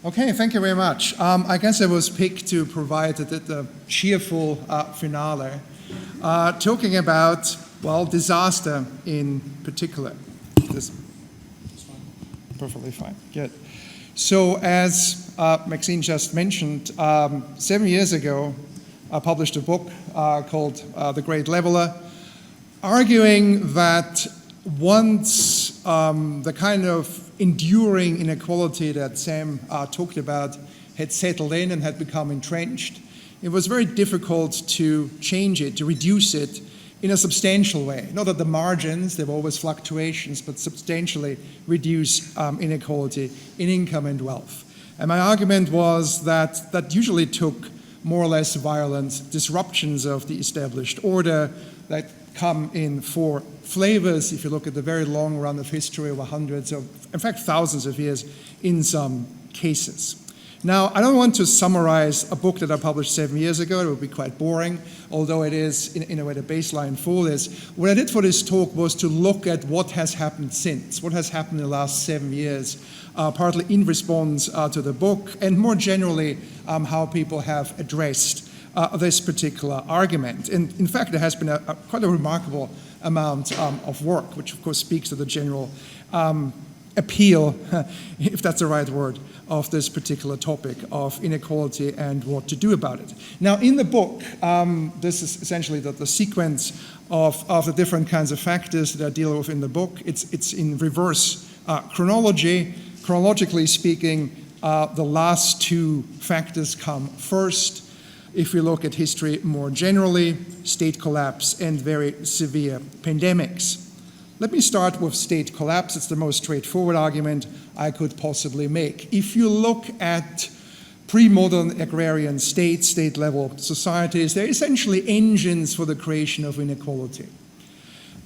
Okay, thank you very much. I guess I was picked to provide the cheerful finale, talking about, well, disaster in particular. This is perfectly fine. Good. So as Maxine just mentioned, 7 years ago, I published a book called The Great Leveler, arguing that once the kind of enduring inequality that Sam talked about had settled in and had become entrenched, it was very difficult to change it, to reduce it in a substantial way. Not at the margins, there were always fluctuations, but substantially reduce inequality in income and wealth. And my argument was that that usually took more or less violent disruptions of the established order that come in four flavors. If you look at the very long run of history over hundreds of, in fact, thousands of years in some cases. Now, I don't want to summarize a book that I published 7 years ago. It would be quite boring, although it is, in a way, the baseline for this. What I did for this talk was to look at what has happened since, what has happened in the last 7 years, partly in response to the book, and more generally, how people have addressed this particular argument. And in fact, there has been quite a remarkable amount of work, which of course speaks to the general appeal, if that's the right word, of this particular topic of inequality and what to do about it. Now, in the book, this is essentially the sequence of the different kinds of factors that I deal with in the book. It's in reverse chronology. Chronologically speaking, the last two factors come first. If we look at history more generally, state collapse and very severe pandemics. Let me start with state collapse. It's the most straightforward argument I could possibly make. If you look at pre-modern agrarian states, state-level societies, they're essentially engines for the creation of inequality.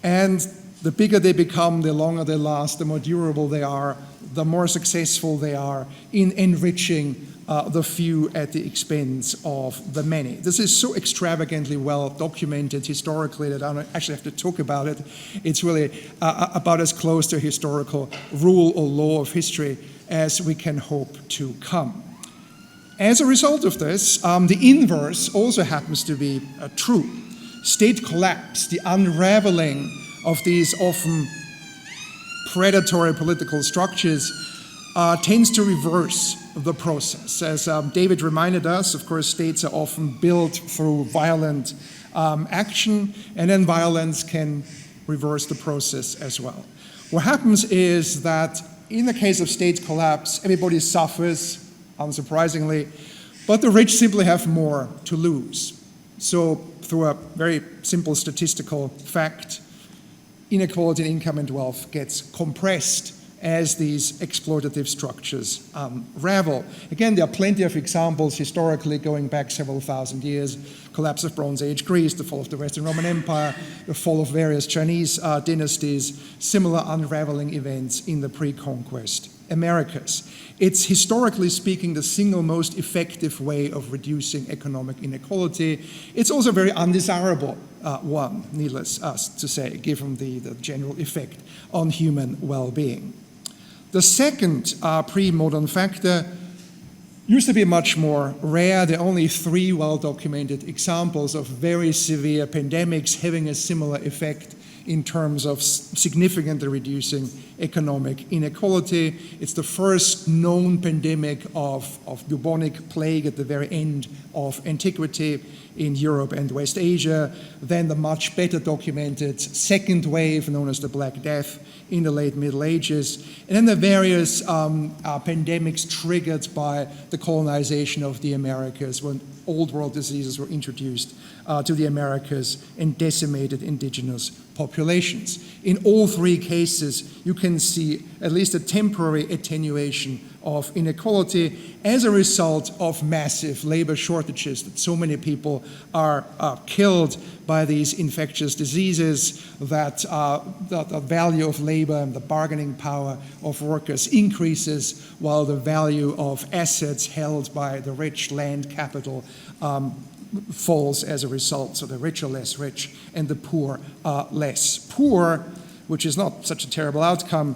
And the bigger they become, the longer they last, the more durable they are, the more successful they are in enriching the few at the expense of the many. This is so extravagantly well documented historically that I don't actually have to talk about it. It's really about as close to historical rule or law of history as we can hope to come. As a result of this, the inverse also happens to be true. State collapse, the unraveling of these often predatory political structures, tends to reverse the process. As David reminded us, of course, states are often built through violent action, and then violence can reverse the process as well. What happens is that in the case of state collapse, everybody suffers, unsurprisingly, but the rich simply have more to lose. So through a very simple statistical fact, inequality in income and wealth gets compressed as these exploitative structures unravel. Again, there are plenty of examples historically going back several thousand years: collapse of Bronze Age Greece, the fall of the Western Roman Empire, the fall of various Chinese dynasties, similar unraveling events in the pre-conquest Americas. It's, historically speaking, the single most effective way of reducing economic inequality. It's also a very undesirable one, needless to say, given the general effect on human well-being. The second pre-modern factor used to be much more rare. There are only 3 well-documented examples of very severe pandemics having a similar effect in terms of significantly reducing economic inequality. It's the first known pandemic of bubonic plague at the very end of antiquity in Europe and West Asia, then the much better documented second wave known as the Black Death in the late Middle Ages, and then the various pandemics triggered by the colonization of the Americas when old world diseases were introduced to the Americas and decimated indigenous populations. In all 3 cases, you can see at least a temporary attenuation of inequality as a result of massive labor shortages, that so many people are killed by these infectious diseases, that the value of labor and the bargaining power of workers increases while the value of assets held by the rich, land capital, falls as a result. So the rich are less rich and the poor are less poor, which is not such a terrible outcome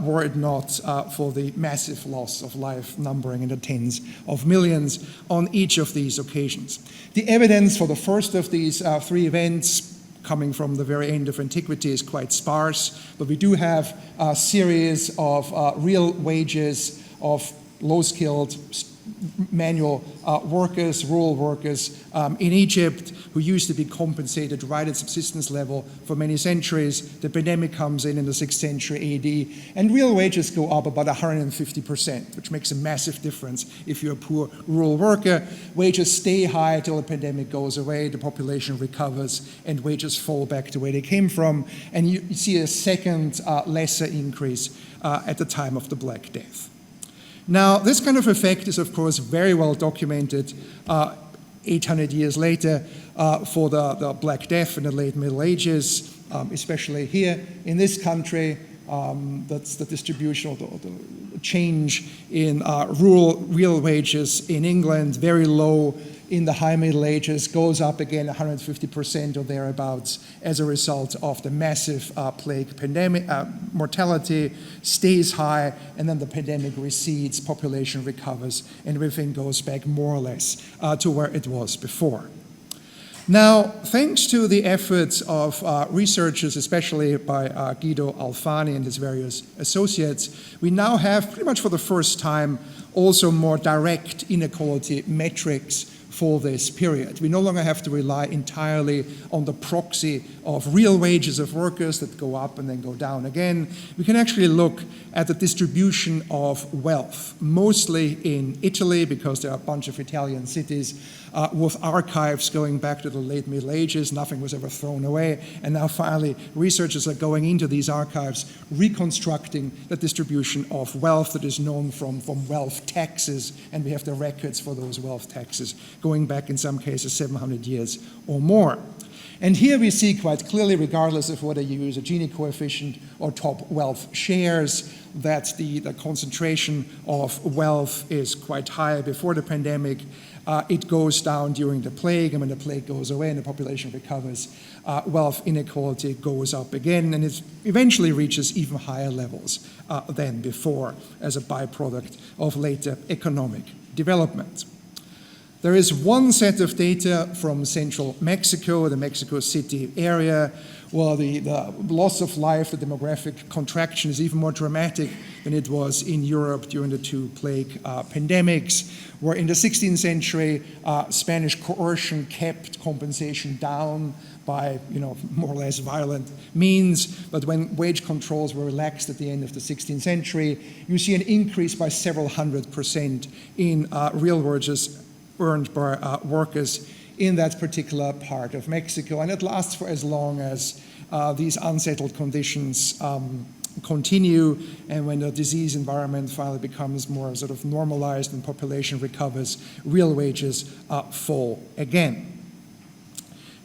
were it not for the massive loss of life numbering in the tens of millions on each of these occasions. The evidence for the first of these three events coming from the very end of antiquity is quite sparse, but we do have a series of real wages of low-skilled manual workers, rural workers in Egypt who used to be compensated right at subsistence level for many centuries. The pandemic comes in the 6th century AD, and real wages go up about 150%, which makes a massive difference if you're a poor rural worker. Wages stay high till the pandemic goes away, the population recovers, and wages fall back to where they came from. And you see a second lesser increase at the time of the Black Death. Now, this kind of effect is, of course, very well documented 800 years later for the Black Death in the late Middle Ages, especially here in this country. That's the distribution or the change in real wages in England, very low in the High Middle Ages, goes up again 150% or thereabouts as a result of the massive plague pandemic. Mortality stays high, and then the pandemic recedes, population recovers, and everything goes back more or less to where it was before. Now, thanks to the efforts of researchers, especially by Guido Alfani and his various associates, we now have, pretty much for the first time, also more direct inequality metrics for this period. We no longer have to rely entirely on the proxy of real wages of workers that go up and then go down again. We can actually look at the distribution of wealth, mostly in Italy, because there are a bunch of Italian cities with archives going back to the late Middle Ages. Nothing was ever thrown away. And now finally, researchers are going into these archives, reconstructing the distribution of wealth that is known from wealth taxes. And we have the records for those wealth taxes going back in some cases 700 years or more. And here we see quite clearly, regardless of whether you use a Gini coefficient or top wealth shares, that the concentration of wealth is quite high before the pandemic. It goes down during the plague, and when the plague goes away and the population recovers, wealth inequality goes up again, and it eventually reaches even higher levels than before as a byproduct of later economic development. There is one set of data from central Mexico, the Mexico City area, where the loss of life, the demographic contraction is even more dramatic than it was in Europe during the two plague pandemics, where in the 16th century, Spanish coercion kept compensation down by more or less violent means, but when wage controls were relaxed at the end of the 16th century, you see an increase by several 100% in real wages earned by workers in that particular part of Mexico. And it lasts for as long as these unsettled conditions continue, and when the disease environment finally becomes more sort of normalized and population recovers, real wages fall again.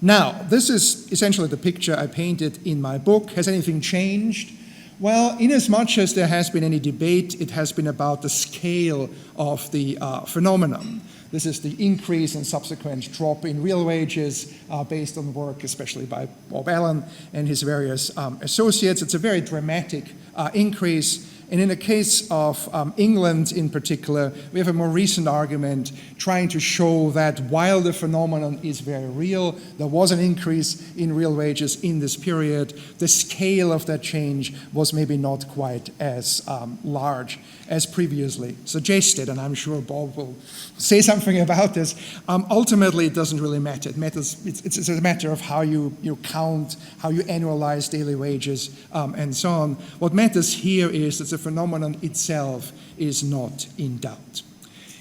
Now, this is essentially the picture I painted in my book. Has anything changed? Well, inasmuch as there has been any debate, it has been about the scale of the phenomenon. This is the increase and subsequent drop in real wages based on work, especially by Bob Allen and his various associates. It's a very dramatic increase. And in the case of England in particular, we have a more recent argument trying to show that while the phenomenon is very real, there was an increase in real wages in this period, the scale of that change was maybe not quite as large as previously suggested. And I'm sure Bob will say something about this. Ultimately, it doesn't really matter. It matters, it's a matter of how you count, how you annualize daily wages, and so on. What matters here is that the phenomenon itself is not in doubt.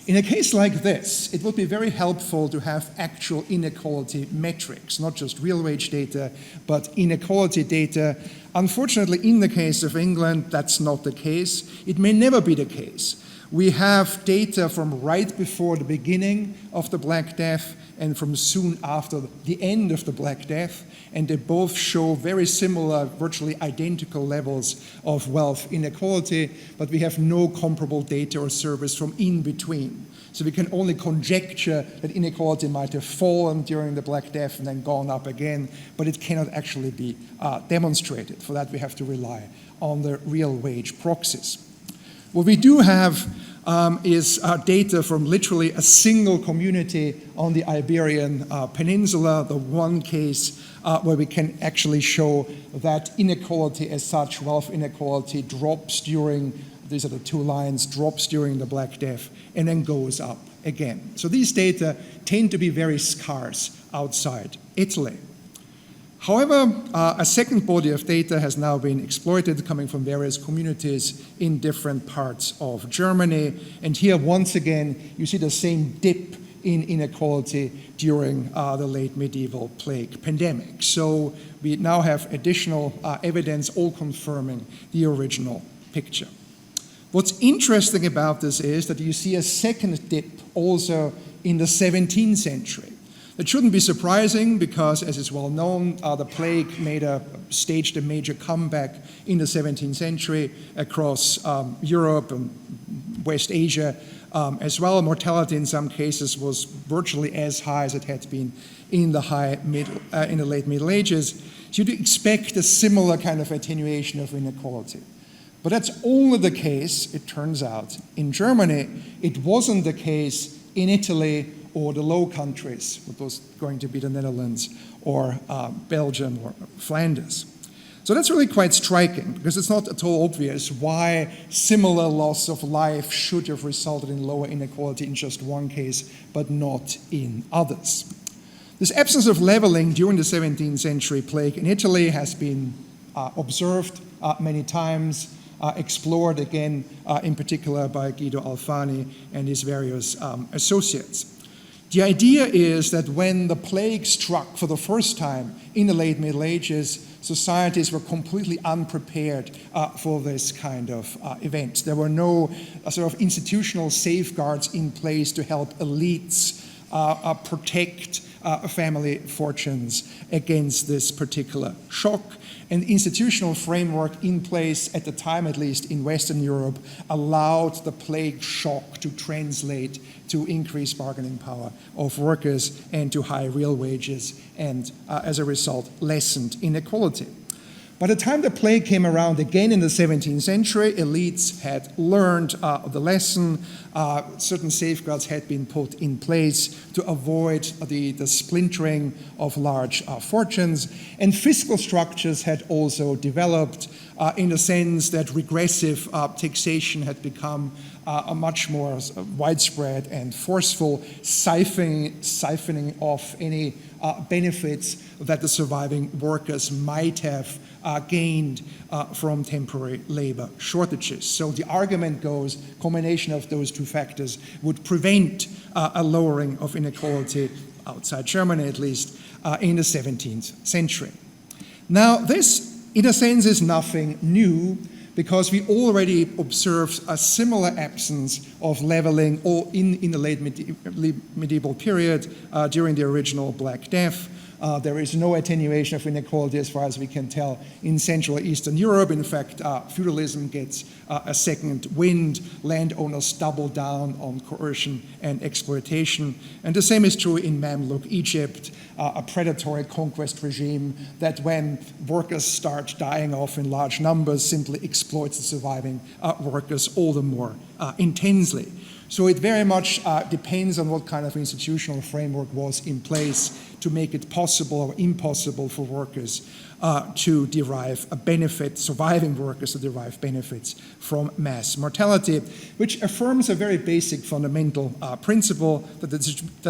In a case like this, it would be very helpful to have actual inequality metrics, not just real wage data, but inequality data. Unfortunately, in the case of England, that's not the case. It may never be the case. We have data from right before the beginning of the Black Death and from soon after the end of the Black Death, and they both show very similar, virtually identical levels of wealth inequality, but we have no comparable data or surveys from in between. So we can only conjecture that inequality might have fallen during the Black Death and then gone up again, but it cannot actually be demonstrated. For that we have to rely on the real wage proxies. What we do have is data from literally a single community on the Iberian Peninsula, the one case where we can actually show that inequality as such, wealth inequality, drops during, these are the two lines, drops during the Black Death and then goes up again. So these data tend to be very scarce outside Italy. However, a second body of data has now been exploited, coming from various communities in different parts of Germany. And here, once again, you see the same dip in inequality during the late medieval plague pandemic. So we now have additional evidence, all confirming the original picture. What's interesting about this is that you see a second dip also in the 17th century. It shouldn't be surprising because, as is well known, the plague staged a major comeback in the 17th century across Europe and West Asia as well. Mortality in some cases was virtually as high as it had been in the late Middle Ages. So you'd expect a similar kind of attenuation of inequality. But that's only the case, it turns out, in Germany. It wasn't the case in Italy or the Low Countries, what was going to be the Netherlands or Belgium or Flanders. So that's really quite striking, because it's not at all obvious why similar loss of life should have resulted in lower inequality in just one case, but not in others. This absence of leveling during the 17th century plague in Italy has been observed many times, explored again, in particular by Guido Alfani and his various associates. The idea is that when the plague struck for the first time in the late Middle Ages, societies were completely unprepared for this kind of event. There were no sort of institutional safeguards in place to help elites protect family fortunes against this particular shock. And the institutional framework in place at the time, at least in Western Europe, allowed the plague shock to translate to increased bargaining power of workers and to high real wages, and as a result, lessened inequality. By the time the plague came around again in the 17th century, elites had learned the lesson. Certain safeguards had been put in place to avoid the splintering of large fortunes. And fiscal structures had also developed in the sense that regressive taxation had become a much more widespread and forceful, siphoning off any benefits that the surviving workers might have gained from temporary labor shortages. So the argument goes, combination of those two factors would prevent a lowering of inequality, outside Germany at least, in the 17th century. Now this, in a sense, is nothing new, because we already observed a similar absence of leveling in the late medieval period during the original Black Death. There is no attenuation of inequality as far as we can tell in Central or Eastern Europe. In fact, feudalism gets a second wind. Landowners double down on coercion and exploitation. And the same is true in Mamluk Egypt, a predatory conquest regime that, when workers start dying off in large numbers, simply exploits the surviving workers all the more intensely. So it very much depends on what kind of institutional framework was in place to make it possible or impossible for workers to derive a benefit, surviving workers to derive benefits from mass mortality, which affirms a very basic fundamental principle that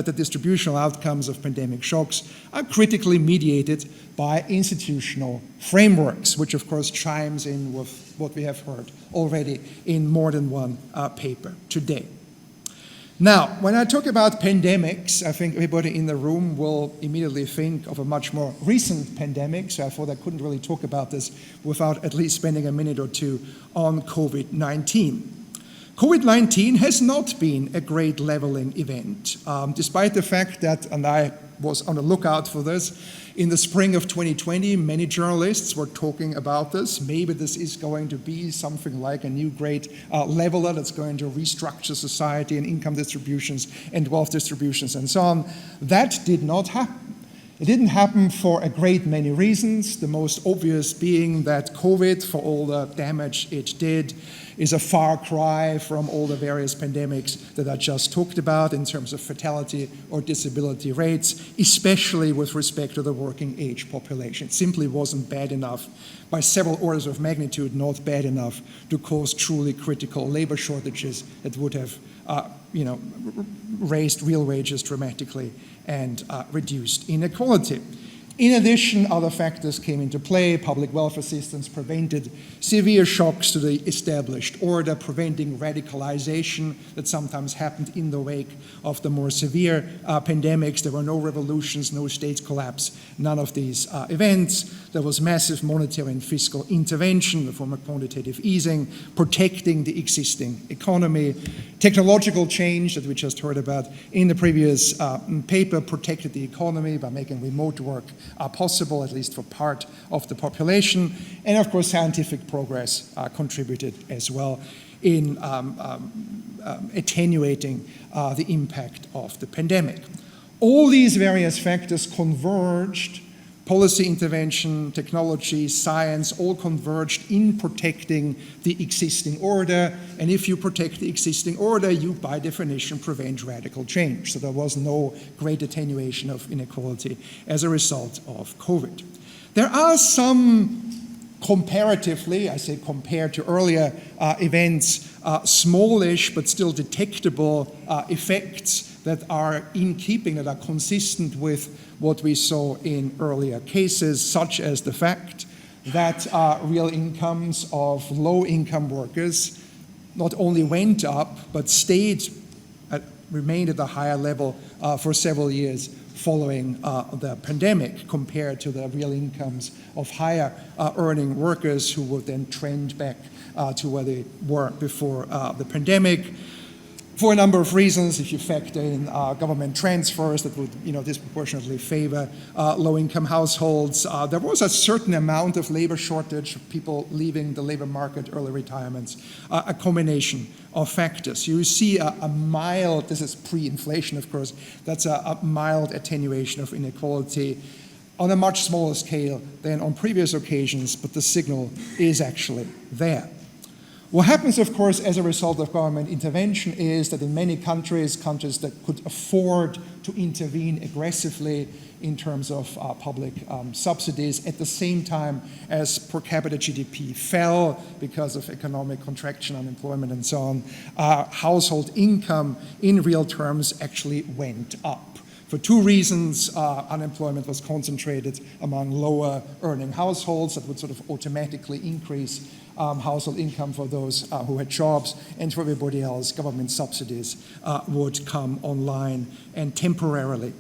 the distributional outcomes of pandemic shocks are critically mediated by institutional frameworks, which of course chimes in with what we have heard already in more than one paper today. Now, when I talk about pandemics, I think everybody in the room will immediately think of a much more recent pandemic, so I thought I couldn't really talk about this without at least spending a minute or two on COVID-19. COVID-19 has not been a great leveling event, despite the fact that, and I was on the lookout for this, in the spring of 2020, many journalists were talking about this. Maybe this is going to be something like a new great leveler that's going to restructure society and income distributions and wealth distributions and so on. That did not happen. It didn't happen for a great many reasons, the most obvious being that COVID, for all the damage it did, is a far cry from all the various pandemics that I just talked about in terms of fatality or disability rates, especially with respect to the working age population. It simply wasn't bad enough, by several orders of magnitude, not bad enough to cause truly critical labor shortages that would have raised real wages dramatically and reduced inequality. In addition, other factors came into play. Public welfare systems prevented severe shocks to the established order, preventing radicalization that sometimes happened in the wake of the more severe pandemics. There were no revolutions, no state collapse, none of these events. There was massive monetary and fiscal intervention, the form of quantitative easing, protecting the existing economy. Technological change that we just heard about in the previous paper protected the economy by making remote work possible, at least for part of the population. And of course, scientific progress contributed as well in attenuating the impact of the pandemic. All these various factors converged. Policy intervention, technology, science, all converged in protecting the existing order. And if you protect the existing order, you by definition prevent radical change. So there was no great attenuation of inequality as a result of COVID. There are some comparatively, I say compared to earlier events, smallish but still detectable effects that are in keeping, that are consistent with what we saw in earlier cases, such as the fact that real incomes of low-income workers not only went up, but remained at a higher level for several years following the pandemic, compared to the real incomes of higher earning workers who would then trend back to where they were before the pandemic. For a number of reasons, if you factor in government transfers that would disproportionately favor low-income households, there was a certain amount of labor shortage, people leaving the labor market, early retirements, a combination of factors. You see a mild, this is pre-inflation of course, that's a mild attenuation of inequality on a much smaller scale than on previous occasions, but the signal is actually there. What happens, of course, as a result of government intervention is that in many countries that could afford to intervene aggressively in terms of public subsidies, at the same time as per capita GDP fell because of economic contraction, unemployment, and so on, household income in real terms actually went up. For two reasons, unemployment was concentrated among lower earning households that would sort of automatically increase household income for those who had jobs, and for everybody else, government subsidies would come online and temporarily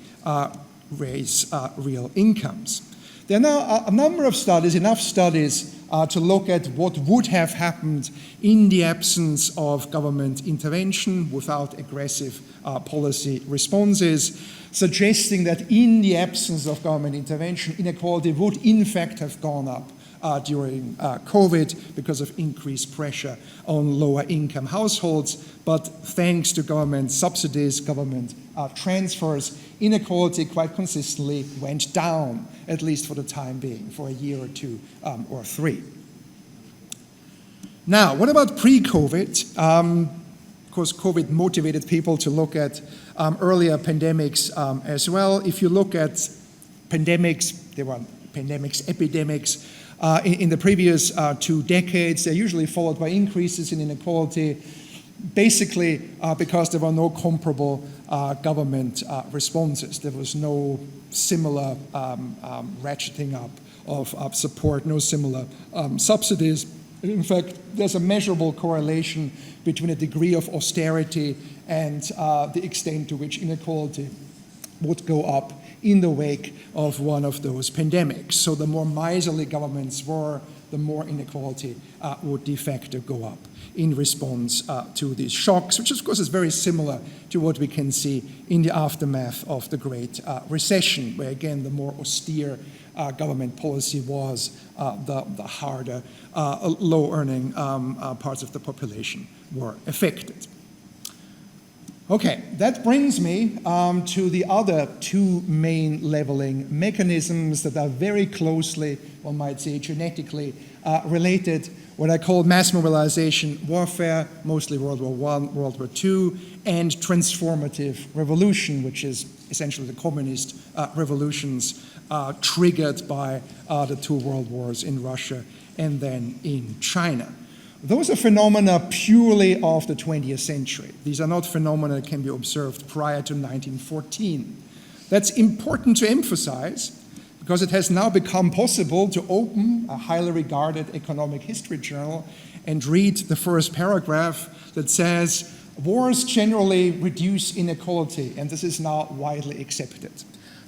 raise real incomes. There are now a number of studies, enough studies to look at what would have happened in the absence of government intervention without aggressive policy responses, suggesting that in the absence of government intervention, inequality would in fact have gone up during COVID because of increased pressure on lower income households. But thanks to government subsidies, government transfers, inequality quite consistently went down, at least for the time being, for a year or two or three. Now, what about pre-COVID? Of course, COVID motivated people to look at earlier pandemics as well. If you look at pandemics, there were pandemics, epidemics, in the previous 2 decades. They're usually followed by increases in inequality, basically because there were no comparable government responses. There was no similar ratcheting up of support, no similar subsidies. In fact, there's a measurable correlation between a degree of austerity and the extent to which inequality would go up in the wake of one of those pandemics. So the more miserly governments were, the more inequality would de facto go up in response to these shocks, which of course is very similar to what we can see in the aftermath of the Great Recession, where again the more austere government policy was, the harder low-earning parts of the population were affected. Okay, that brings me to the other two main leveling mechanisms that are very closely, one might say genetically, related, what I call mass mobilization warfare, mostly World War I, World War II, and transformative revolution, which is essentially the communist revolutions triggered by the two world wars in Russia and then in China. Those are phenomena purely of the 20th century. These are not phenomena that can be observed prior to 1914. That's important to emphasize because it has now become possible to open a highly regarded economic history journal and read the first paragraph that says, wars generally reduce inequality, and this is now widely accepted.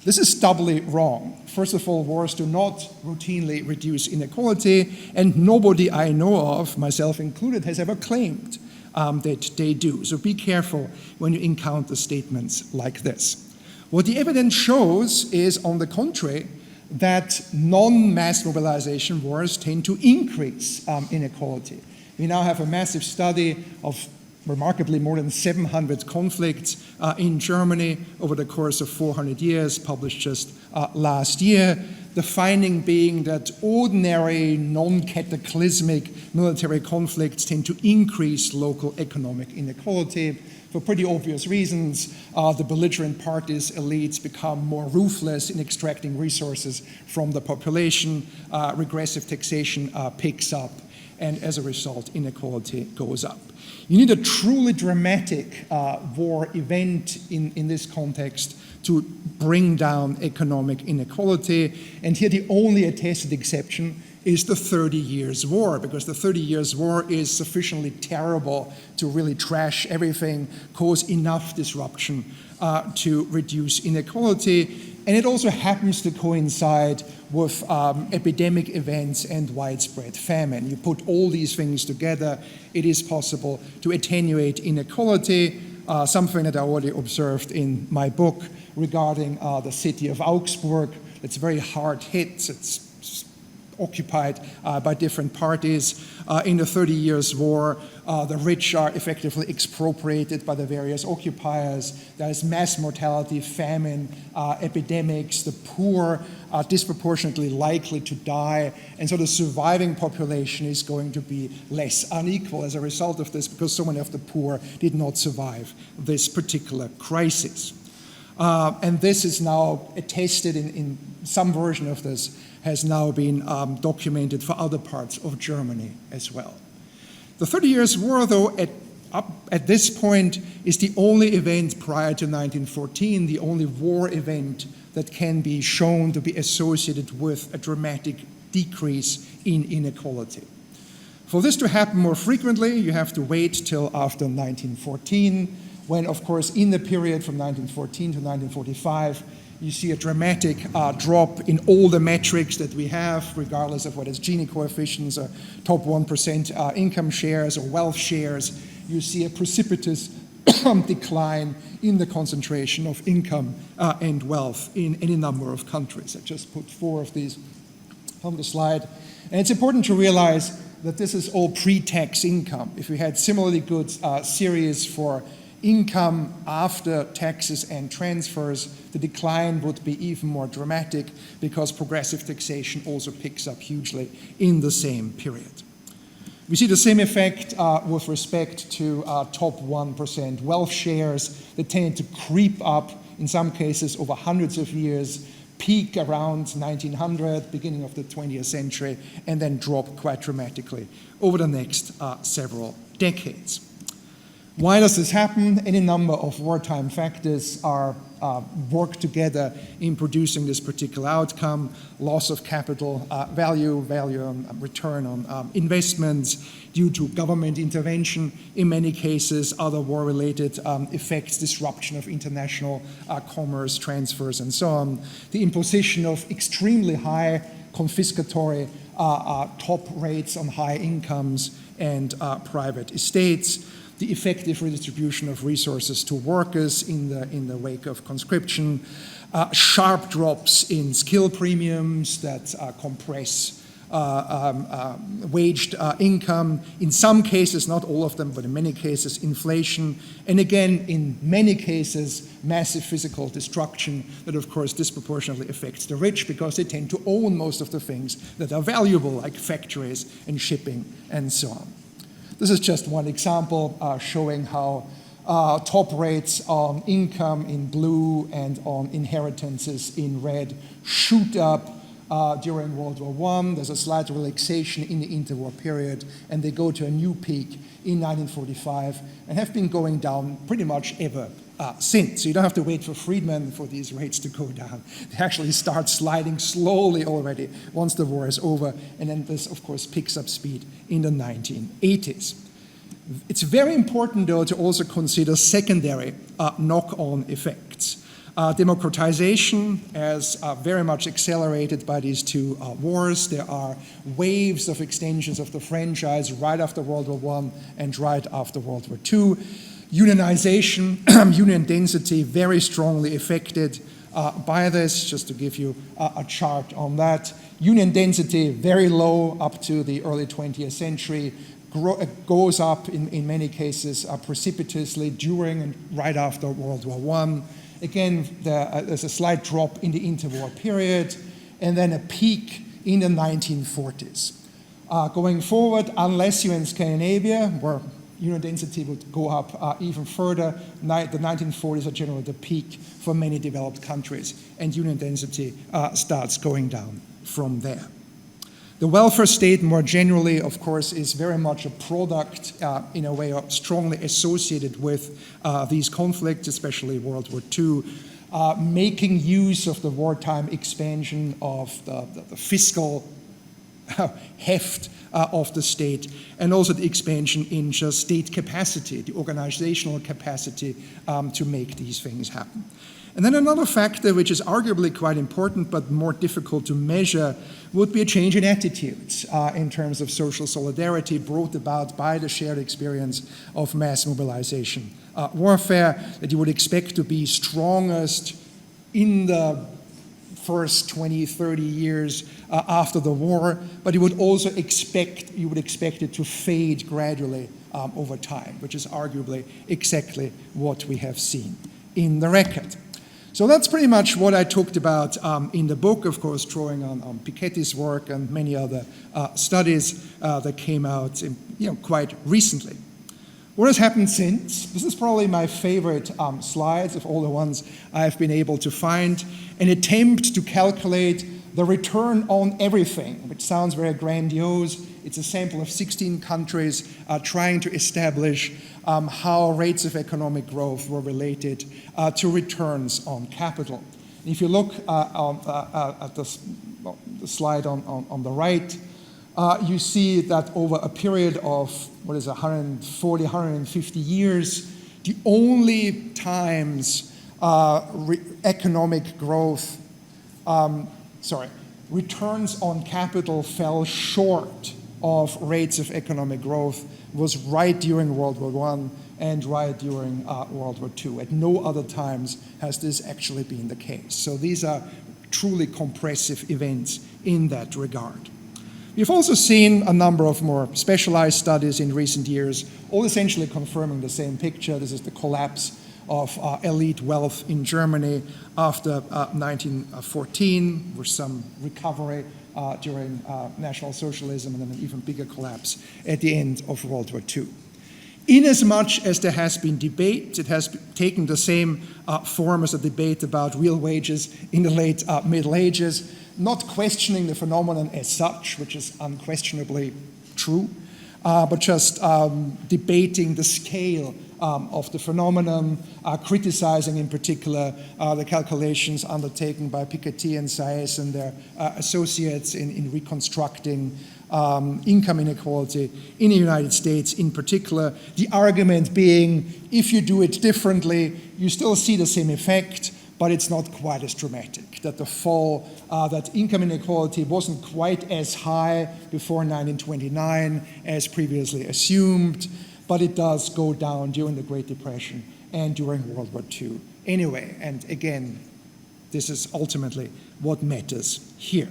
This is doubly wrong. First of all, wars do not routinely reduce inequality, and nobody I know of, myself included, has ever claimed that they do. So be careful when you encounter statements like this. What the evidence shows is, on the contrary, that non-mass mobilization wars tend to increase inequality. We now have a massive study of remarkably more than 700 conflicts in Germany over the course of 400 years, published just last year. The finding being that ordinary, non-cataclysmic military conflicts tend to increase local economic inequality for pretty obvious reasons. The belligerent parties, elites, become more ruthless in extracting resources from the population. Regressive taxation picks up, and as a result, inequality goes up. You need a truly dramatic war event in this context to bring down economic inequality. And here the only attested exception is the 30 Years' War, because the 30 Years' War is sufficiently terrible to really trash everything, cause enough disruption to reduce inequality. And it also happens to coincide with epidemic events and widespread famine. You put all these things together, it is possible to attenuate inequality, something that I already observed in my book regarding the city of Augsburg. It's very hard hit. It's occupied by different parties. In the 30 Years' War, the rich are effectively expropriated by the various occupiers. There is mass mortality, famine, epidemics. The poor are disproportionately likely to die, and so the surviving population is going to be less unequal as a result of this, because so many of the poor did not survive this particular crisis. And this is now attested in some version of this, has now been documented for other parts of Germany as well. The 30 Years' War, though, at this point is the only event prior to 1914, the only war event that can be shown to be associated with a dramatic decrease in inequality. For this to happen more frequently, you have to wait till after 1914, when, of course, in the period from 1914 to 1945, you see a dramatic drop in all the metrics that we have, regardless of whether it's Gini coefficients or top 1% income shares or wealth shares. You see a precipitous decline in the concentration of income and wealth in any number of countries. I just put 4 of these on the slide. And it's important to realize that this is all pre-tax income. If we had similarly good series for income after taxes and transfers, the decline would be even more dramatic, because progressive taxation also picks up hugely in the same period. We see the same effect with respect to top 1% wealth shares that tend to creep up, in some cases over hundreds of years, peak around 1900, beginning of the 20th century, and then drop quite dramatically over the next several decades. Why does this happen? Any number of wartime factors are work together in producing this particular outcome: loss of capital value on return on investments due to government intervention, in many cases other war-related effects, disruption of international commerce, transfers, and so on, the imposition of extremely high confiscatory top rates on high incomes and private estates, the effective redistribution of resources to workers in the wake of conscription, sharp drops in skill premiums that compress waged income, in some cases, not all of them, but in many cases, inflation, and again, in many cases, massive physical destruction that, of course, disproportionately affects the rich because they tend to own most of the things that are valuable, like factories and shipping and so on. This is just one example showing how top rates on income in blue and on inheritances in red shoot up during World War I. There's a slight relaxation in the interwar period, and they go to a new peak in 1945 and have been going down pretty much ever since. So you don't have to wait for Friedman for these rates to go down. They actually start sliding slowly already once the war is over, and then this, of course, picks up speed in the 1980s. It's very important, though, to also consider secondary knock-on effects. Democratization as very much accelerated by these two wars. There are waves of extensions of the franchise right after World War I and right after World War II. Unionization, union density very strongly affected by this, just to give you a chart on that. Union density very low up to the early 20th century, goes up in many cases precipitously during and right after World War I. Again, there's a slight drop in the interwar period, and then a peak in the 1940s. Going forward, unless you're in Scandinavia, where union density would go up even further, the 1940s are generally the peak for many developed countries, and union density starts going down from there. The welfare state more generally, of course, is very much a product, in a way, strongly associated with these conflicts, especially World War II, making use of the wartime expansion of the fiscal heft of the state, and also the expansion in just state capacity, the organizational capacity to make these things happen. And then another factor, which is arguably quite important but more difficult to measure, would be a change in attitudes in terms of social solidarity brought about by the shared experience of mass mobilization warfare that you would expect to be strongest in the first 20, 30 years after the war, but you would expect it to fade gradually over time, which is arguably exactly what we have seen in the record. So that's pretty much what I talked about in the book, of course, drawing on Piketty's work and many other studies that came out quite recently. What has happened since? This is probably my favorite slides of all the ones I've been able to find. An attempt to calculate the return on everything, which sounds very grandiose. It's a sample of 16 countries trying to establish how rates of economic growth were related to returns on capital. And if you look at the slide on the right, you see that over a period of, 140, 150 years, the only times economic growth, returns on capital fell short of rates of economic growth was right during World War I and right during World War II. At no other times has this actually been the case. So these are truly compressive events in that regard. We've also seen a number of more specialized studies in recent years, all essentially confirming the same picture. This is the collapse of elite wealth in Germany after 1914, with some recovery during National Socialism, and then an even bigger collapse at the end of World War II. Inasmuch as there has been debate, it has taken the same form as a debate about real wages in the late Middle Ages, not questioning the phenomenon as such, which is unquestionably true, but just debating the scale of the phenomenon, criticizing in particular the calculations undertaken by Piketty and Saez and their associates in reconstructing income inequality in the United States in particular. The argument being, if you do it differently, you still see the same effect, but it's not quite as dramatic, that the fall, that income inequality wasn't quite as high before 1929 as previously assumed, but it does go down during the Great Depression and during World War II. Anyway, and again, this is ultimately what matters here.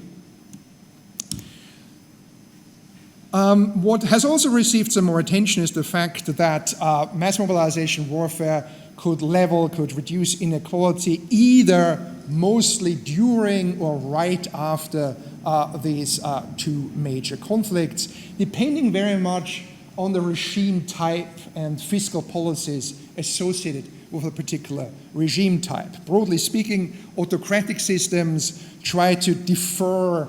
What has also received some more attention is the fact that mass mobilization warfare could reduce inequality either mostly during or right after these two major conflicts, depending very much on the regime type and fiscal policies associated with a particular regime type. Broadly speaking, autocratic systems try to defer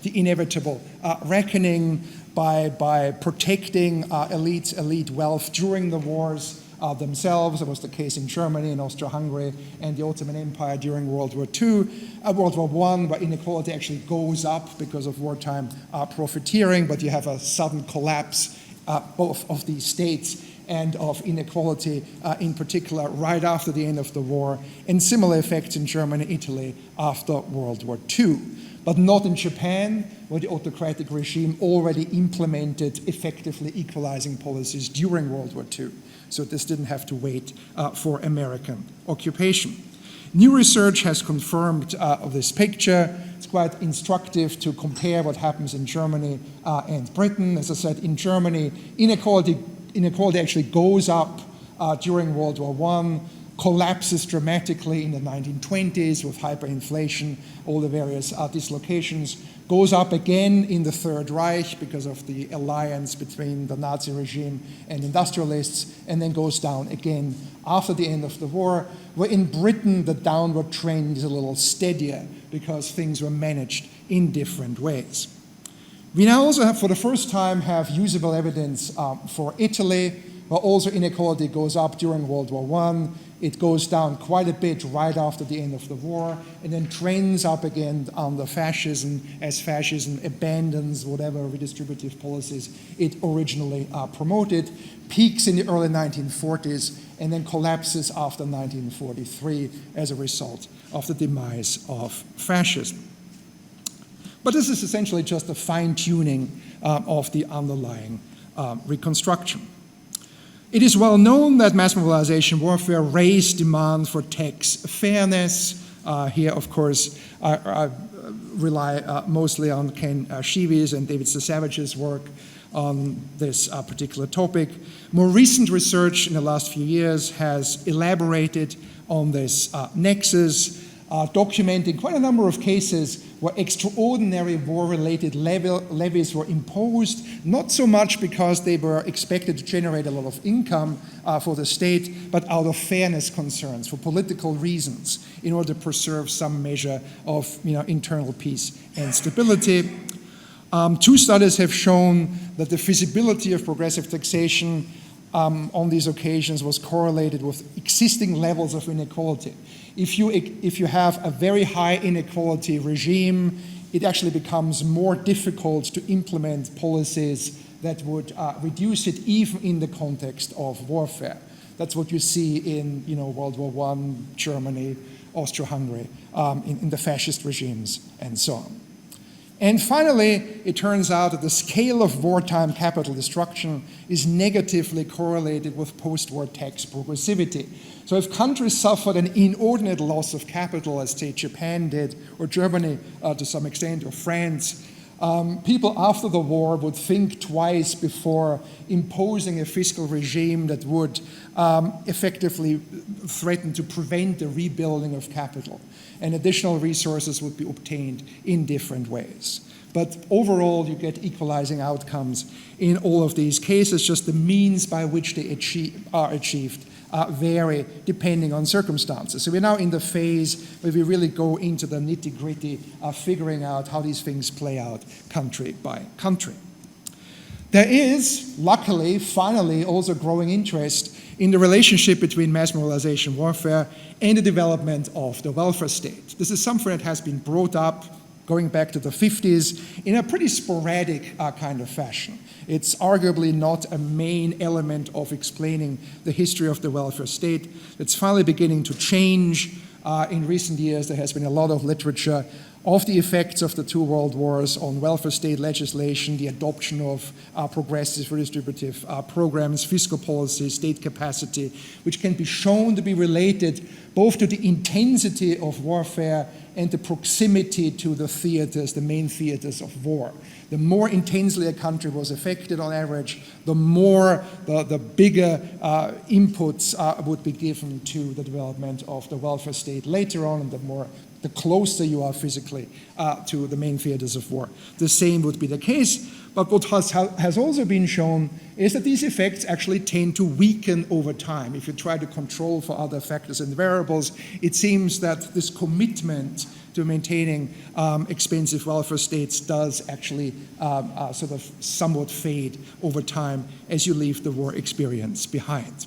the inevitable reckoning by protecting elite wealth during the wars themselves. It was the case in Germany and Austro-Hungary and the Ottoman Empire during World War I, where inequality actually goes up because of wartime profiteering, but you have a sudden collapse both of these states and of inequality in particular right after the end of the war, and similar effects in Germany and Italy after World War II. But not in Japan, where the autocratic regime already implemented effectively equalizing policies during World War II. So this didn't have to wait for American occupation. New research has confirmed this picture. It's quite instructive to compare what happens in Germany and Britain. As I said, in Germany, inequality actually goes up during World War I, collapses dramatically in the 1920s with hyperinflation, all the various dislocations, goes up again in the Third Reich because of the alliance between the Nazi regime and industrialists, and then goes down again after the end of the war, where in Britain the downward trend is a little steadier because things were managed in different ways. We now also have, for the first time, have usable evidence for Italy, where also inequality goes up during World War I. It goes down quite a bit right after the end of the war, and then trends up again under fascism as fascism abandons whatever redistributive policies it originally promoted, peaks in the early 1940s, and then collapses after 1943 as a result of the demise of fascism. But this is essentially just a fine-tuning of the underlying reconstruction. It is well known that mass mobilization warfare raised demand for tax fairness. Here, of course, I rely mostly on Ken Shivy's and David Sasavage's work on this particular topic. More recent research in the last few years has elaborated on this nexus, documenting quite a number of cases where extraordinary war-related levies were imposed, not so much because they were expected to generate a lot of income for the state, but out of fairness concerns, for political reasons, in order to preserve some measure of internal peace and stability. Two studies have shown that the feasibility of progressive taxation on these occasions was correlated with existing levels of inequality. If you have a very high inequality regime, it actually becomes more difficult to implement policies that would reduce it even in the context of warfare. That's what you see in World War I, Germany, Austro-Hungary, in the fascist regimes, and so on. And finally, it turns out that the scale of wartime capital destruction is negatively correlated with post-war tax progressivity. So if countries suffered an inordinate loss of capital, as say Japan did, or Germany to some extent, or France, people after the war would think twice before imposing a fiscal regime that would effectively threaten to prevent the rebuilding of capital. And additional resources would be obtained in different ways. But overall, you get equalizing outcomes in all of these cases, just the means by which they are achieved vary depending on circumstances. So we're now in the phase where we really go into the nitty-gritty of figuring out how these things play out country by country. There is, luckily, finally, also growing interest in the relationship between mass mobilization warfare and the development of the welfare state. This is something that has been brought up going back to the 50s in a pretty sporadic kind of fashion. It's arguably not a main element of explaining the history of the welfare state. It's finally beginning to change. In recent years, there has been a lot of literature of the effects of the two world wars on welfare state legislation, the adoption of progressive redistributive programs, fiscal policy, state capacity, which can be shown to be related both to the intensity of warfare and the proximity to the theaters, the main theaters of war. The more intensely a country was affected on average, the more, the bigger inputs would be given to the development of the welfare state later on, and the closer you are physically to the main theaters of war. The same would be the case, but what has also been shown is that these effects actually tend to weaken over time. If you try to control for other factors and variables, it seems that this commitment to maintaining expensive welfare states does actually sort of somewhat fade over time as you leave the war experience behind.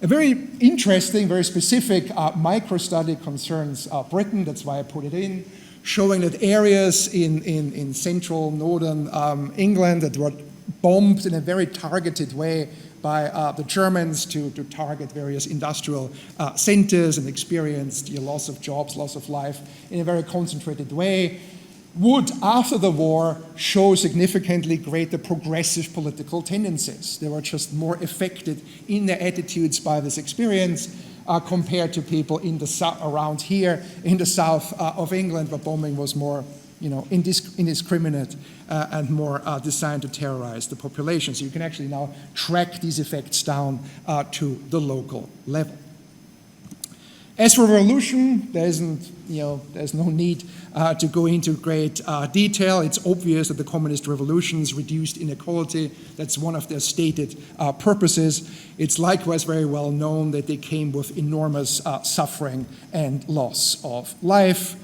A very interesting, very specific micro-study concerns Britain, that's why I put it in, showing that areas in central, northern England that were bombed in a very targeted way by the Germans to target various industrial centers and experienced loss of jobs, loss of life in a very concentrated way, would, after the war, show significantly greater progressive political tendencies. They were just more affected in their attitudes by this experience compared to people in the around here in the south of England, where bombing was more indiscriminate and more designed to terrorize the population. So you can actually now track these effects down to the local level. As for revolution, there's no need to go into great detail. It's obvious that the communist revolutions reduced inequality. That's one of their stated purposes. It's likewise very well known that they came with enormous suffering and loss of life.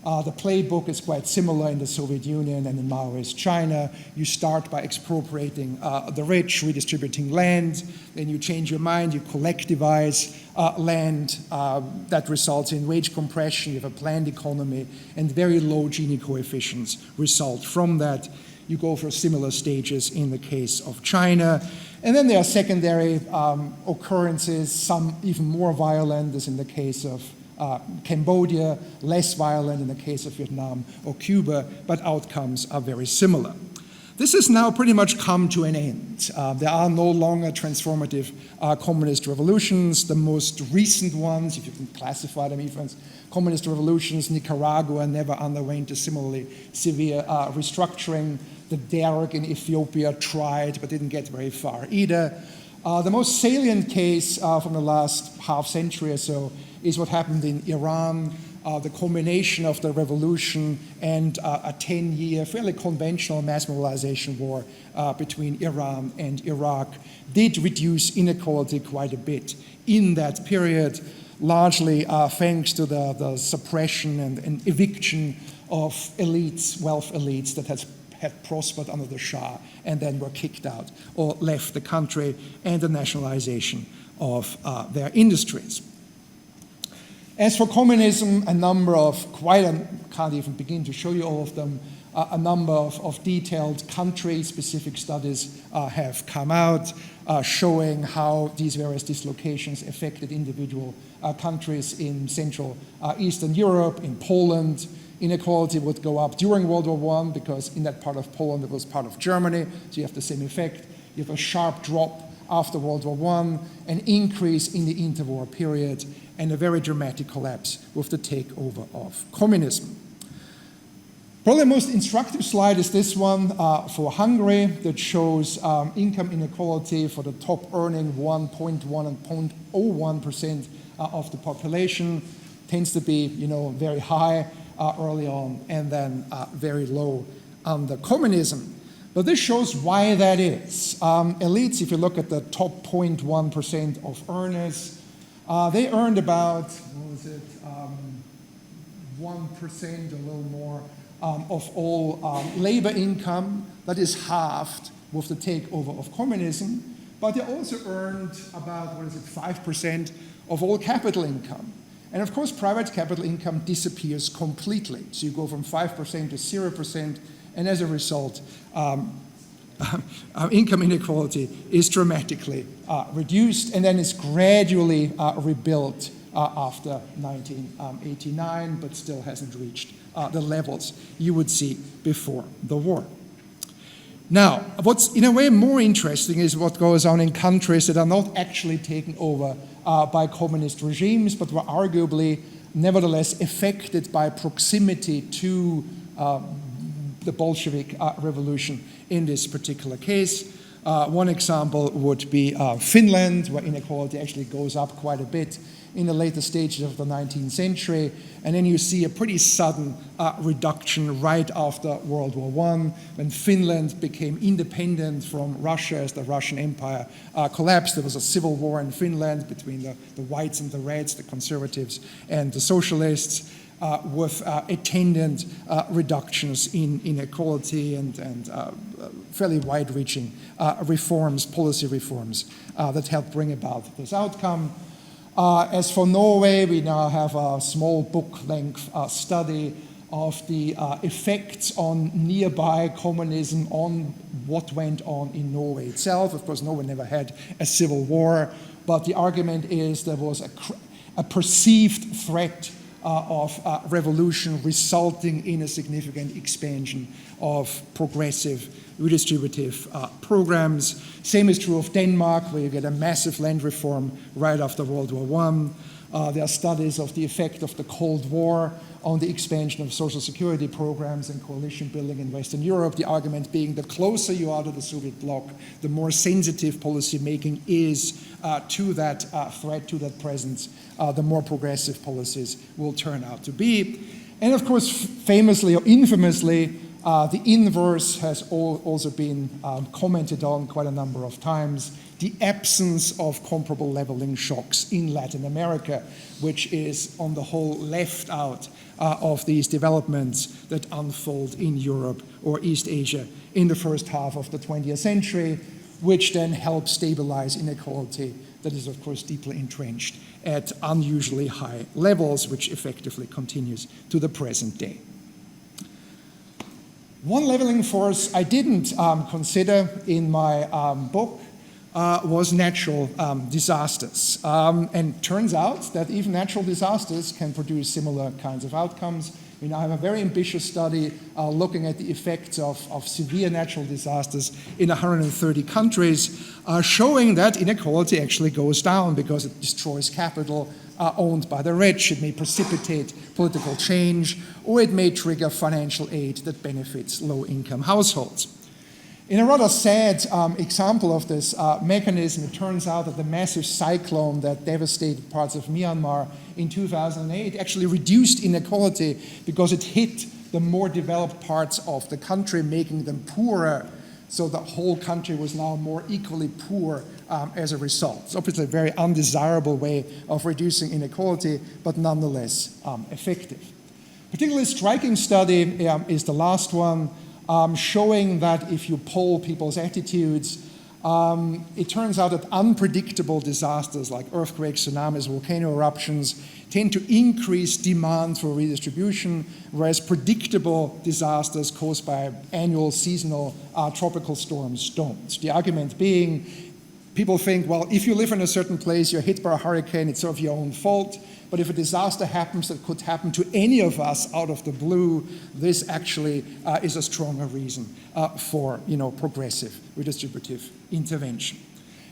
The playbook is quite similar in the Soviet Union and in Maoist China. You start by expropriating the rich, redistributing land, then you change your mind, you collectivize land. That results in wage compression, you have a planned economy, and very low Gini coefficients result from that. You go for similar stages in the case of China. And then there are secondary occurrences, some even more violent, as in the case of Cambodia, less violent in the case of Vietnam or Cuba, but outcomes are very similar. This has now pretty much come to an end. There are no longer transformative communist revolutions. The most recent ones, if you can classify them even as communist revolutions, Nicaragua never underwent a similarly severe restructuring. The Derg in Ethiopia tried but didn't get very far either. The most salient case from the last half century or so is what happened in Iran. The combination of the revolution and a 10-year, fairly conventional mass mobilization war between Iran and Iraq did reduce inequality quite a bit in that period, largely thanks to the suppression and eviction of elites, wealth elites that had prospered under the Shah and then were kicked out or left the country, and the nationalization of their industries. As for communism, a number of can't even begin to show you all of them, a number of detailed country-specific studies have come out showing how these various dislocations affected individual countries in Central Eastern Europe. In Poland, inequality would go up during World War I because in that part of Poland it was part of Germany, so you have the same effect. You have a sharp drop after World War I, an increase in the interwar period, and a very dramatic collapse with the takeover of communism. Probably the most instructive slide is this one for Hungary that shows income inequality for the top earning 1.1 and 0.01% of the population. Tends to be very high early on and then very low under communism. But this shows why that is. Elites, if you look at the top 0.1% of earners, they earned about, 1%, a little more, of all labor income. That is halved with the takeover of communism, but they also earned about, 5% of all capital income. And of course, private capital income disappears completely. So you go from 5% to 0%, and as a result, income inequality is dramatically reduced, and then is gradually rebuilt after 1989, but still hasn't reached the levels you would see before the war. Now, what's in a way more interesting is what goes on in countries that are not actually taken over by communist regimes, but were arguably nevertheless affected by proximity to the Bolshevik revolution in this particular case. One example would be Finland, where inequality actually goes up quite a bit in the later stages of the 19th century. And then you see a pretty sudden reduction right after World War I, when Finland became independent from Russia as the Russian Empire collapsed. There was a civil war in Finland between the whites and the reds, the conservatives and the socialists, with attendant reductions in inequality and fairly wide-reaching reforms, policy reforms that helped bring about this outcome. As for Norway, we now have a small book-length study of the effects on nearby communism on what went on in Norway itself. Of course, Norway never had a civil war, but the argument is there was a perceived threat of revolution resulting in a significant expansion of progressive redistributive programs. Same is true of Denmark, where you get a massive land reform right after World War I. There are studies of the effect of the Cold War on the expansion of social security programs and coalition building in Western Europe. The argument being the closer you are to the Soviet bloc, the more sensitive policy making is to that threat, to that presence, the more progressive policies will turn out to be. And of course, famously or infamously, the inverse has also been commented on quite a number of times, the absence of comparable leveling shocks in Latin America, which is on the whole left out of these developments that unfold in Europe or East Asia in the first half of the 20th century, which then helps stabilize inequality that is, of course, deeply entrenched at unusually high levels, which effectively continues to the present day. One leveling force I didn't consider in my book was natural disasters. And turns out that even natural disasters can produce similar kinds of outcomes. We now have a very ambitious study looking at the effects of severe natural disasters in 130 countries, showing that inequality actually goes down because it destroys capital owned by the rich. It may precipitate political change, or it may trigger financial aid that benefits low-income households. In a rather sad example of this mechanism, it turns out that the massive cyclone that devastated parts of Myanmar in 2008 actually reduced inequality because it hit the more developed parts of the country, making them poorer. So the whole country was now more equally poor as a result. It's obviously a very undesirable way of reducing inequality, but nonetheless effective. Particularly striking study is the last one, showing that if you poll people's attitudes, it turns out that unpredictable disasters like earthquakes, tsunamis, volcano eruptions tend to increase demand for redistribution, whereas predictable disasters caused by annual seasonal tropical storms don't. The argument being, people think, well, if you live in a certain place, you're hit by a hurricane, it's sort of your own fault. But if a disaster happens that could happen to any of us out of the blue, this actually is a stronger reason for progressive redistributive intervention.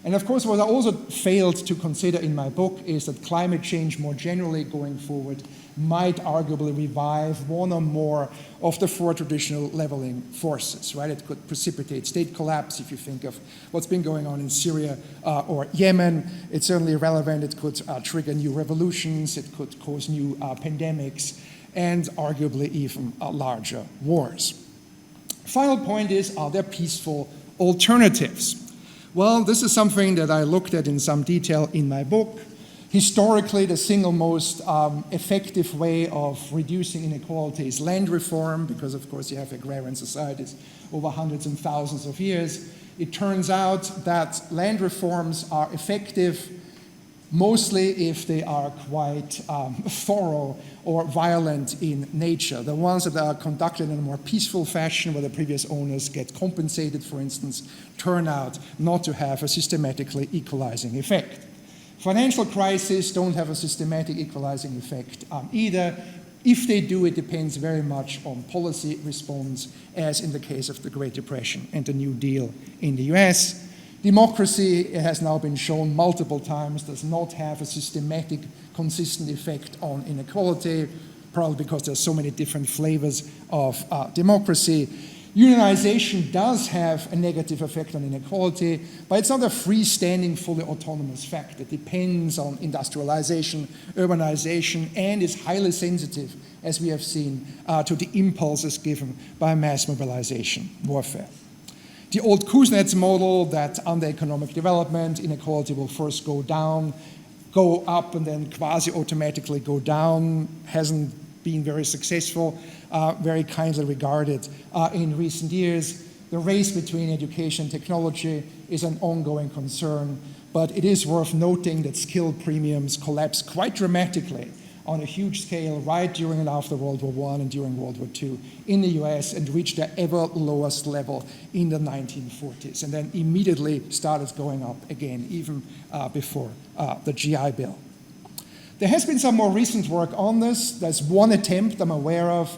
And of course, what I also failed to consider in my book is that climate change more generally going forward might arguably revive one or more of the four traditional leveling forces, right? It could precipitate state collapse if you think of what's been going on in Syria or Yemen. It's certainly relevant. It could trigger new revolutions. It could cause new pandemics and arguably even larger wars. Final point is, are there peaceful alternatives? Well, this is something that I looked at in some detail in my book. Historically, the single most effective way of reducing inequality is land reform, because of course you have agrarian societies over hundreds and thousands of years. It turns out that land reforms are effective mostly if they are quite thorough or violent in nature. The ones that are conducted in a more peaceful fashion, where the previous owners get compensated, for instance, turn out not to have a systematically equalizing effect. Financial crises don't have a systematic equalizing effect either. If they do, it depends very much on policy response, as in the case of the Great Depression and the New Deal in the US. Democracy, it has now been shown multiple times, does not have a systematic, consistent effect on inequality, probably because there's so many different flavors of democracy. Unionization does have a negative effect on inequality, but it's not a freestanding, fully autonomous fact. It depends on industrialization, urbanization, and is highly sensitive, as we have seen, to the impulses given by mass mobilization warfare. The old Kuznets model that under economic development, inequality will first go down, go up, and then quasi-automatically go down hasn't been very successful, very kindly regarded in recent years. The race between education and technology is an ongoing concern, but it is worth noting that skill premiums collapsed quite dramatically on a huge scale right during and after World War I and during World War II in the US, and reached their ever lowest level in the 1940s, and then immediately started going up again, even before the GI Bill. There has been some more recent work on this. There's one attempt I'm aware of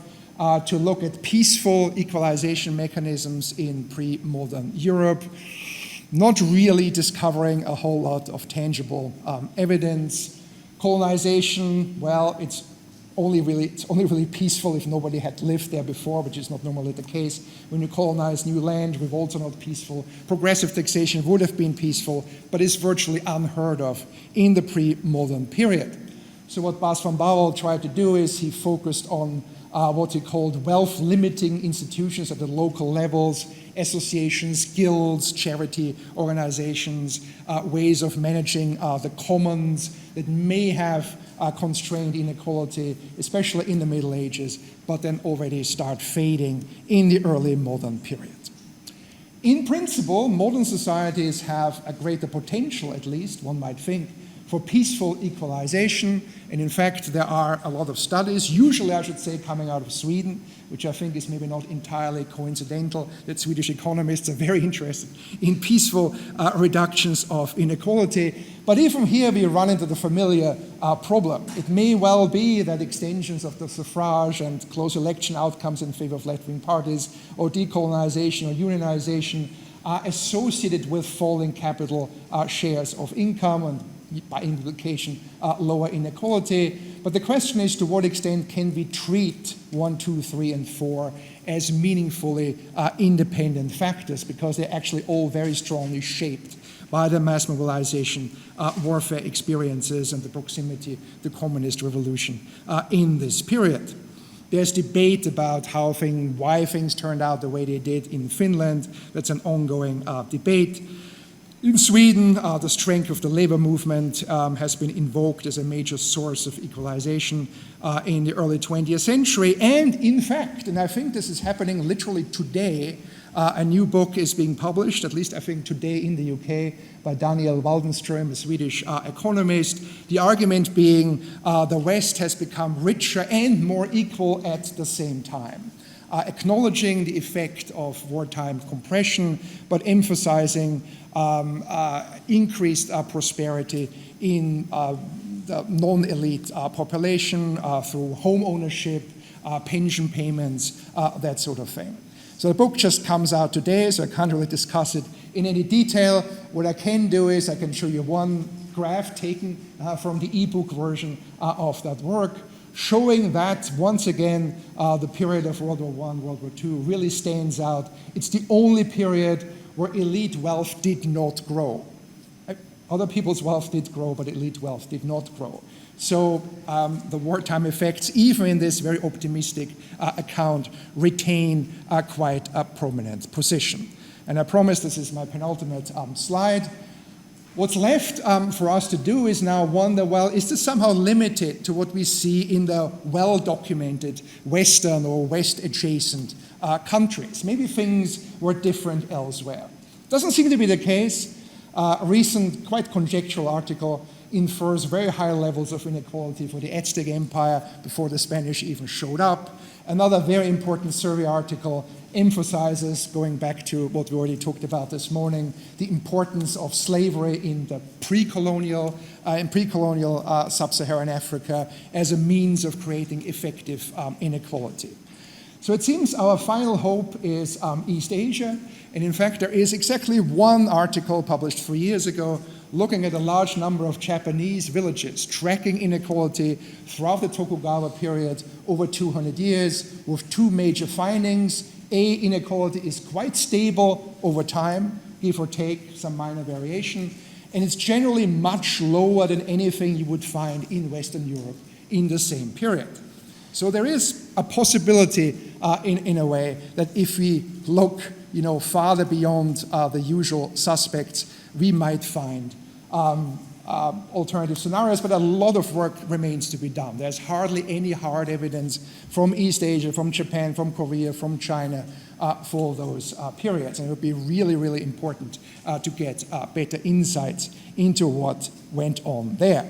to look at peaceful equalization mechanisms in pre-modern Europe, not really discovering a whole lot of tangible evidence. Colonization, well, it's only really peaceful if nobody had lived there before, which is not normally the case. When you colonize new land, revolts are not peaceful. Progressive taxation would have been peaceful, but is virtually unheard of in the pre-modern period. So what Bas van Bauwel tried to do is he focused on what he called wealth-limiting institutions at the local levels, associations, guilds, charity organizations, ways of managing the commons that may have constrained inequality, especially in the Middle Ages, but then already start fading in the early modern period. In principle, modern societies have a greater potential, at least, one might think, for peaceful equalization. And in fact, there are a lot of studies, usually I should say coming out of Sweden, which I think is maybe not entirely coincidental, that Swedish economists are very interested in peaceful reductions of inequality. But even here we run into the familiar problem. It may well be that extensions of the suffrage and close election outcomes in favor of left-wing parties, or decolonization or unionization, are associated with falling capital shares of income, and by implication, lower inequality. But the question is, to what extent can we treat 1, 2, 3, and 4 as meaningfully independent factors, because they're actually all very strongly shaped by the mass mobilization warfare experiences and the proximity to communist revolution in this period. There's debate about why things turned out the way they did in Finland. That's an ongoing debate. In Sweden, the strength of the labor movement has been invoked as a major source of equalization in the early 20th century. And in fact, and I think this is happening literally today, a new book is being published, at least I think today in the UK, by Daniel Waldenström, a Swedish economist. The argument being the West has become richer and more equal at the same time. Acknowledging the effect of wartime compression, but emphasizing increased prosperity in the non-elite population through home ownership, pension payments, that sort of thing. So the book just comes out today, so I can't really discuss it in any detail. What I can do is I can show you one graph taken from the ebook version of that work, showing that, once again, the period of World War I, World War II really stands out. It's the only period where elite wealth did not grow. Other people's wealth did grow, but elite wealth did not grow. So the wartime effects, even in this very optimistic account, retain quite a prominent position. And I promise this is my penultimate slide. What's left for us to do is now wonder, well, is this somehow limited to what we see in the well-documented Western or West-adjacent countries? Maybe things were different elsewhere. Doesn't seem to be the case. A recent, quite conjectural article infers very high levels of inequality for the Aztec Empire before the Spanish even showed up. Another very important survey article emphasizes, going back to what we already talked about this morning, the importance of slavery in the pre-colonial sub-Saharan Africa as a means of creating effective inequality. So it seems our final hope is East Asia, and in fact there is exactly one article published 3 years ago looking at a large number of Japanese villages, tracking inequality throughout the Tokugawa period over 200 years, with two major findings. A, inequality is quite stable over time, give or take some minor variation, and it's generally much lower than anything you would find in Western Europe in the same period. So there is a possibility, in a way, that if we look, farther beyond the usual suspects, we might find alternative scenarios, but a lot of work remains to be done. There's hardly any hard evidence from East Asia, from Japan, from Korea, from China for those periods. And it would be really, really important to get better insights into what went on there.